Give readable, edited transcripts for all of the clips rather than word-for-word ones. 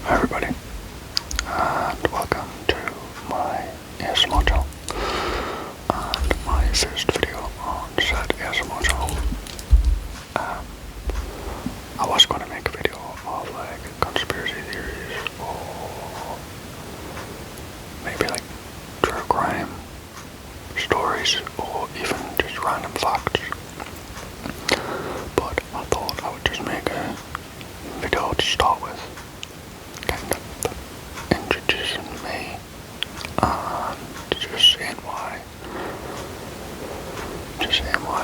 everybody, and welcome to my ASMR channel, and my first video on said ASMR channel. I was going to make a video of like conspiracy theories, or maybe like true crime stories, or even just random facts, but I thought I would just make a video to start with, kind of introducing me and just saying why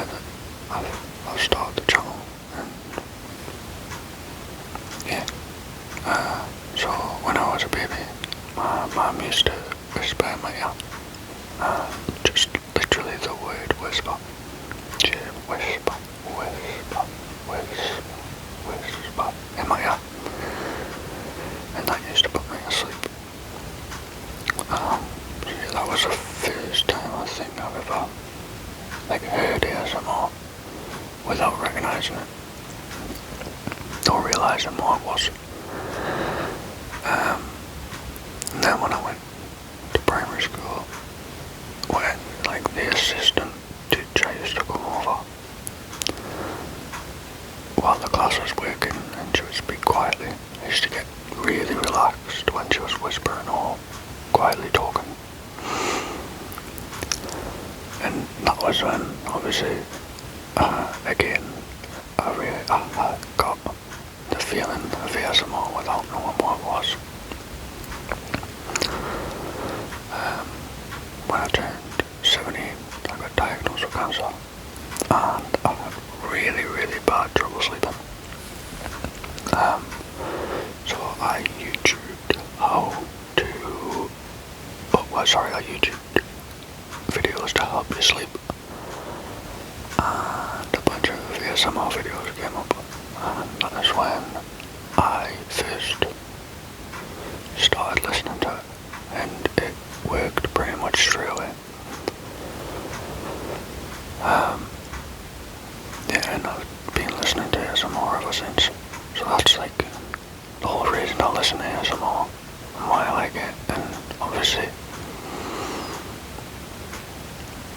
that I've started the channel. And yeah, so when I was a baby, my mum used to whisper in my ear, just literally the word whisper. She whisper, whisper, whisper, whisper in my ear, and that used to put me asleep. So yeah, that was the first time I think I've ever like heard ASMR without recognising it, or realising what it was. And then when I went to primary school, when like the assistant teacher used to come over while the class was working and she would speak quietly, I used to get really relaxed when she was whispering or quietly talking. And that was when, obviously, again, I got the feeling of ASMR without knowing what it was. When I turned 17, I got diagnosed with cancer, and I had really, really bad trouble sleeping. So I YouTubed I YouTubed videos to help you sleep, and a bunch of ASMR videos came up, and that is when I first started listening to it, and it worked pretty much straight away. Yeah, and I've been listening to ASMR ever since, so that's like the whole reason I listen to ASMR and why I like it. And obviously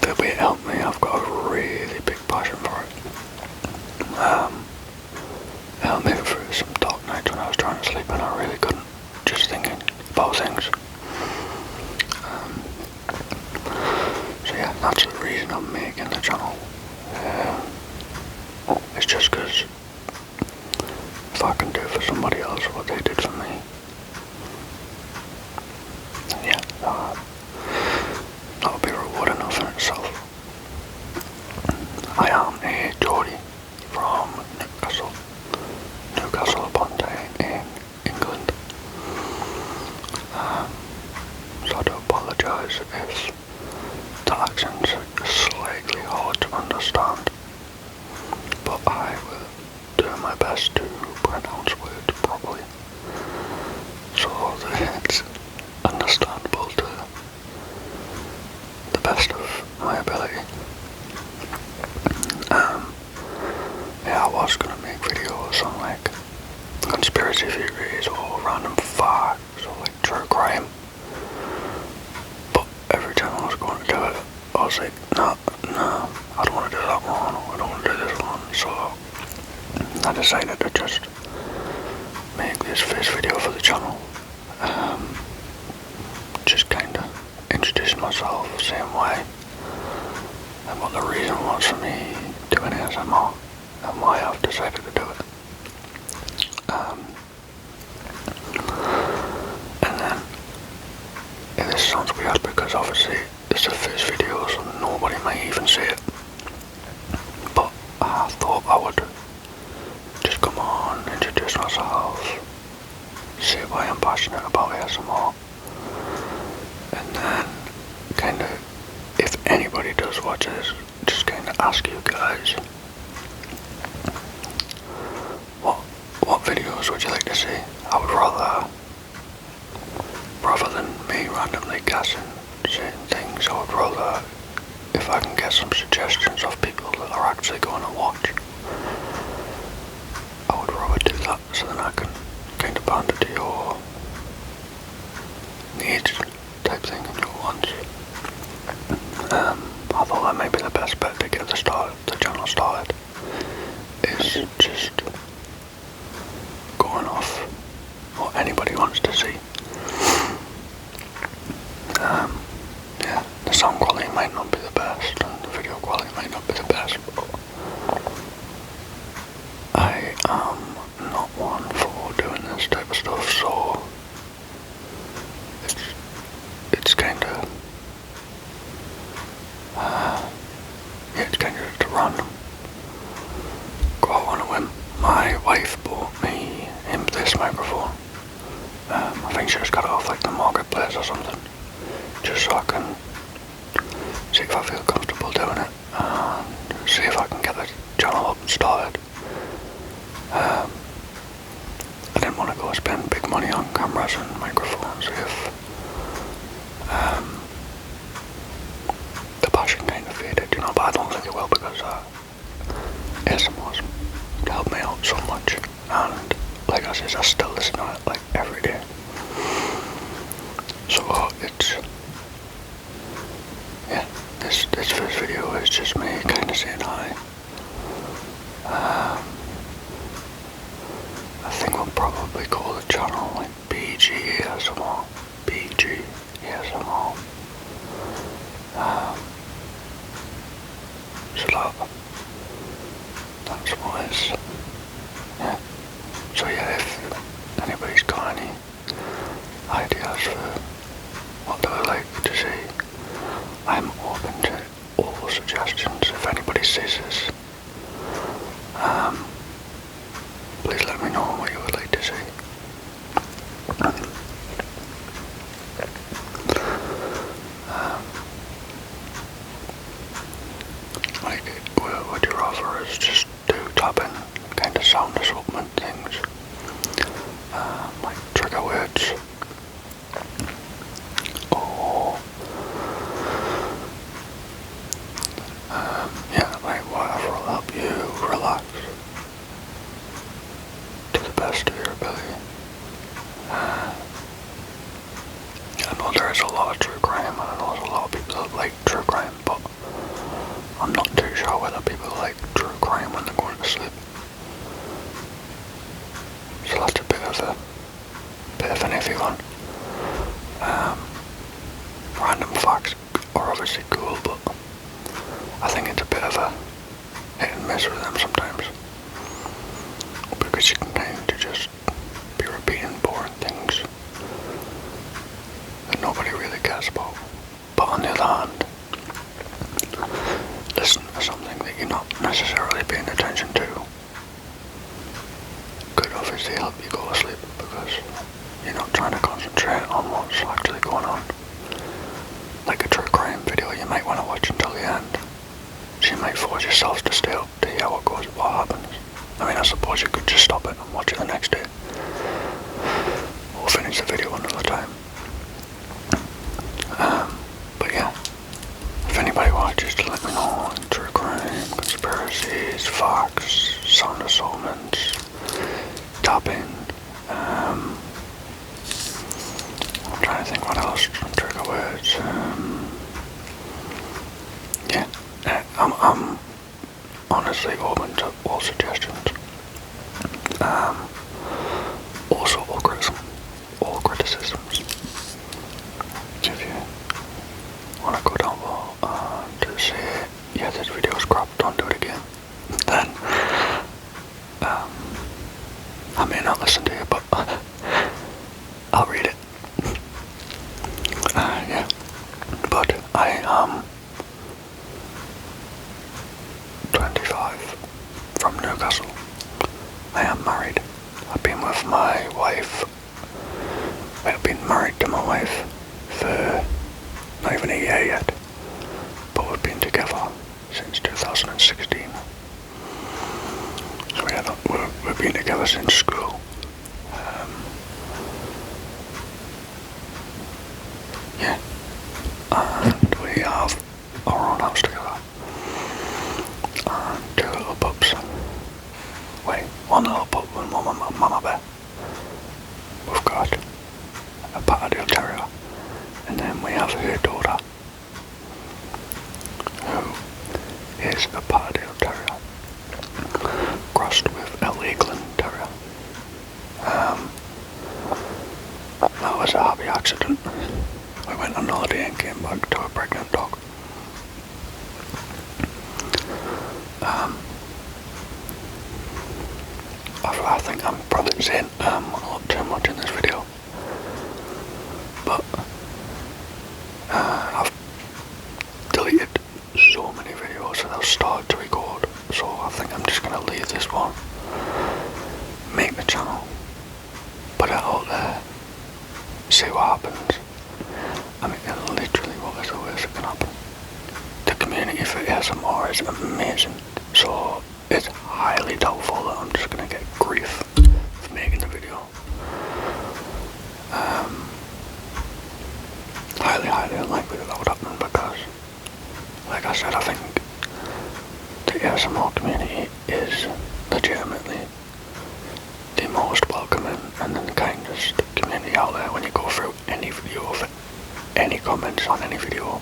the way it helped me, I've got a really big passion for it. It helped me through some dark nights when I was trying to sleep and I really couldn't, just thinking about things. So yeah, that's the reason I'm making the channel. It's just because if I can do for somebody else what they did for me, then yeah, that'll be reward enough in itself. I am a Geordie from Newcastle upon Tyne in England. So I do apologise if the accent's slightly hard to understand, but I will do my best to pronounce words properly so that it's understandable to the best of my ability. Yeah, I was gonna make videos on like conspiracy theories or random facts or like true crime, but every time I was going to do it, I was like, no, I don't want to do that one, or I don't want to do this one. So I decided to just make this first video for the channel, just kinda introducing myself, saying why and what the reason was for me doing ASMR and why I've decided to do it. And then, yeah, this sounds weird because obviously it's the first video, so nobody might even see it, but I thought I would just come on, introduce myself, say why I'm passionate about ASMR, and then kinda, if anybody does watch this, just kinda ask you guys, what videos would you like to see? I would rather than me randomly guessing certain things, I would rather, if I can get some suggestions of people that are actually going to watch, I would rather do that, so then I can kind of pander to your needs type thing in your ones. I thought that may be the best bet to get the channel started, is just going off what anybody wants to see. Yeah, the sound quality might not be the best, and the video quality might not be the best, but I am not one for doing this type of stuff, so it's kind of yeah, it's kind of just random. Go out on a whim. My wife bought me this microphone. I think she just got it off like the marketplace or something, just so I can see if I feel comfortable doing it and see if I can get the channel up and started. I didn't want to go spend big money on cameras and microphones if the passion kind of faded, you know, but I don't think it will, because ASMR's helped me out so much, and like I said, I still listen to it like every day. So it's, yeah, this first video is just me kind of saying hi. I think we'll probably call the channel like BeeGee.asmr. BeeGee.asmr. So that's what it is. Yeah. So yeah, if anybody's got any ideas for what they would like to see, I'm open to all suggestions. If anybody sees this, please let me know what you would like to see. Like, would you rather us just do tapping, kind of sound assortment things, like trigger words, or yeah, like whatever will help you relax to the best of your ability. I know there is a lot of true crime, and I know there's a lot of people that like true crime, but I'm not too sure whether people like true crime when they're going to sleep. So that's a bit of an iffy one. Random facts are obviously cool, but I think it's a bit of a hit and miss with them sometimes, because you can kind of just be repeating boring things that nobody really cares about. But on the other hand, listen to something that you're not necessarily paying attention to could obviously help you go to sleep, because you're not trying to concentrate on what's actually going on. Like a true crime video, you might want to watch until the end, so you might force yourself to stay up to hear what happens. I mean, I suppose you could just stop it and watch it the next day, or finish the video another time. But yeah, if anybody watches, to let me know. True crime, conspiracies, facts, sound assaultments, tapping. I'm trying to think what else. Trigger words. Yeah, I'm honestly open to all suggestions. Also all criticisms. If you want to go down below and say, yeah, this video is crap, don't do it again, then I may not listen to you, but I'll read it. Yeah, but I am 25, from Newcastle. I am married. I've been with my wife. I've been married to my wife for not even a year yet, but we've been together since 2016. So we've been together since school. Yeah, and we have our own house together, and 2 little pups. Wait, 1 little pup and 1 mama bear. We've got a Patadil Terrier have her daughter, who is a Patterdale Terrier, crossed with a Lakeland Terrier. That was a happy accident. I went on holiday and came back to a pregnant dog. I think I'm probably saying a lot too much in this video, but I've deleted so many videos that I've started to record, so I think I'm just going to leave this one, make the channel, put it out there, see what happens. I mean, literally what is the worst that can happen? The community for ASMR is amazing, so it's highly doubtful that I'm just going to get grief for making the video. Highly unlikely that would happen because, like I said, I think the ASMR community is legitimately the most welcoming and the kindest community out there. When you go through any video of any comments on any video,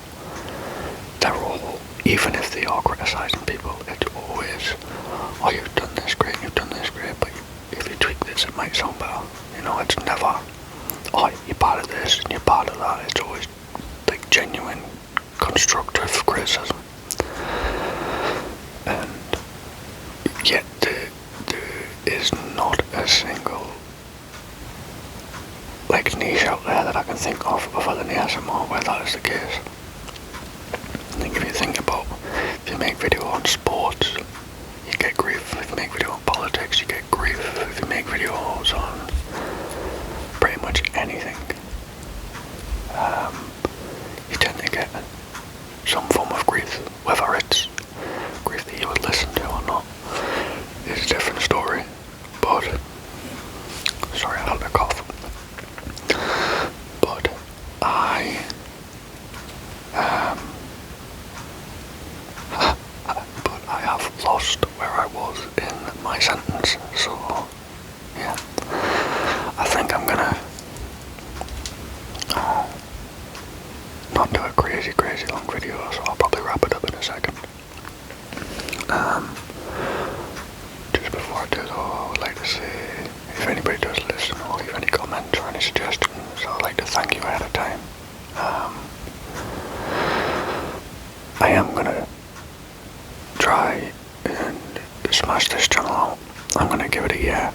they're all, even if they are criticising people, it's always, oh, you've done this great, but if you tweak this it might sound better. You know, it's never, oh, you're part of this and you're part of that. It's always like genuine constructive criticism. And yet there is not a single like niche out there that I can think of other than ASMR where that is the case. I think if you think about, if you make video on sports, you get grief. If you make video on politics, you get grief. If you make videos on pretty much anything, you tend to get some form of grief. Whether it's grief that you would listen to or not is a different story. But, sorry, I had a cough. But I have lost where I was in my sentence, so yeah, I think I'm gonna not do a crazy long video, so I'll probably wrap it up in a second. Just before I do though, I would like to say, if anybody does listen or leave any comments or any suggestions, I'd like to thank you ahead of time. I am gonna try and smash this channel out. I'm gonna give it a year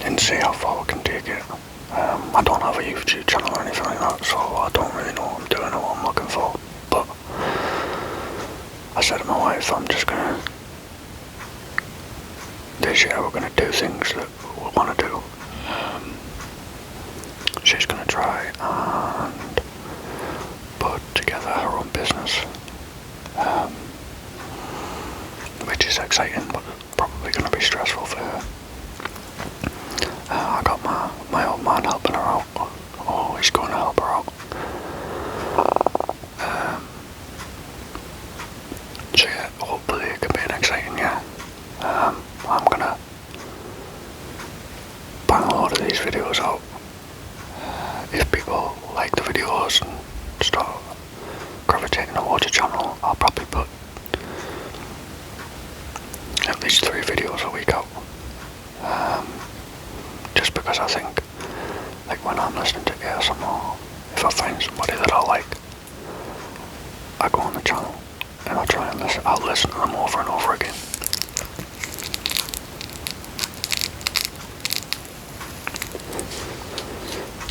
and see how far I can take it. I don't have a YouTube channel or anything like that, so I don't really know what I'm doing or what I'm looking for. But I said to my wife, I'm just gonna, this year we're gonna do things that we want to do. She's gonna try and put together her own business, which is exciting, but probably gonna be stressful for her. I got my old man helping her out. Oh, he's going to help her out. So yeah, hopefully it can be an exciting year. I'm gonna bang a lot of these videos out. If people like the videos and start gravitating towards the channel, I'll probably put at least 3 videos a week out. Just because I think, like when I'm listening to ASMR, if I find somebody that I like, I go on the channel and I try and listen. I'll listen to them over and over again.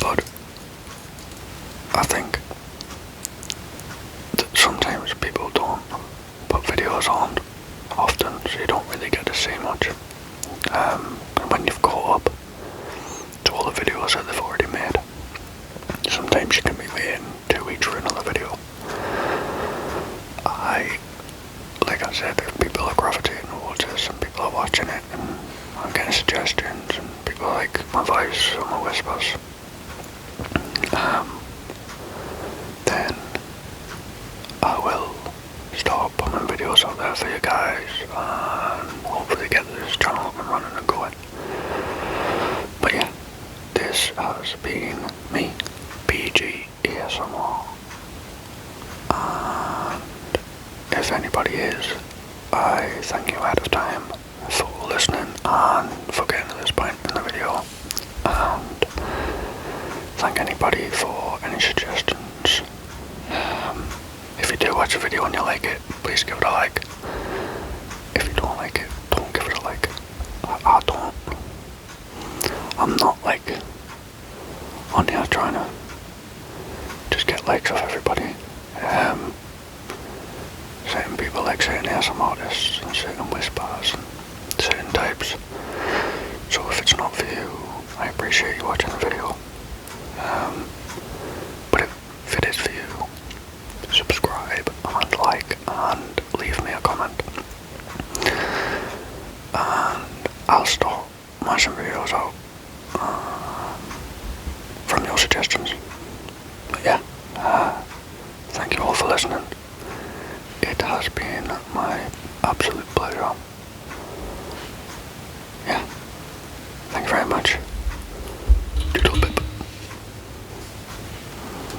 But I think that sometimes people don't put videos on often, so you don't really get to see much. And when you've caught up to all the videos that they've already made, sometimes you can be waiting 2 weeks for another video. Like I said, if people are gravitating towards this and people are watching it and I'm getting suggestions and people like my voice or my whispers, then I will start putting videos out there for you guys and hopefully get this channel up and running and going. But yeah, this has been me, BeeGee.asmr. ASMR. And if anybody is, I thank you ahead of time for listening and for getting to this point in the video. And thank anybody for any suggestions. If you do watch a video and you like it, please give it a like. If you don't like it, don't give it a like. I'm not like on here trying to just get likes off everybody. Certain people like certain ASMR artists and certain whispers and certain types. So if it's not for you, I appreciate you watching the video. But if it is for you, subscribe and like and leave me a comment. And I'll start mashing videos out from your suggestions. But yeah, thank you all for listening. It has been my absolute pleasure. Yeah, thank you very much.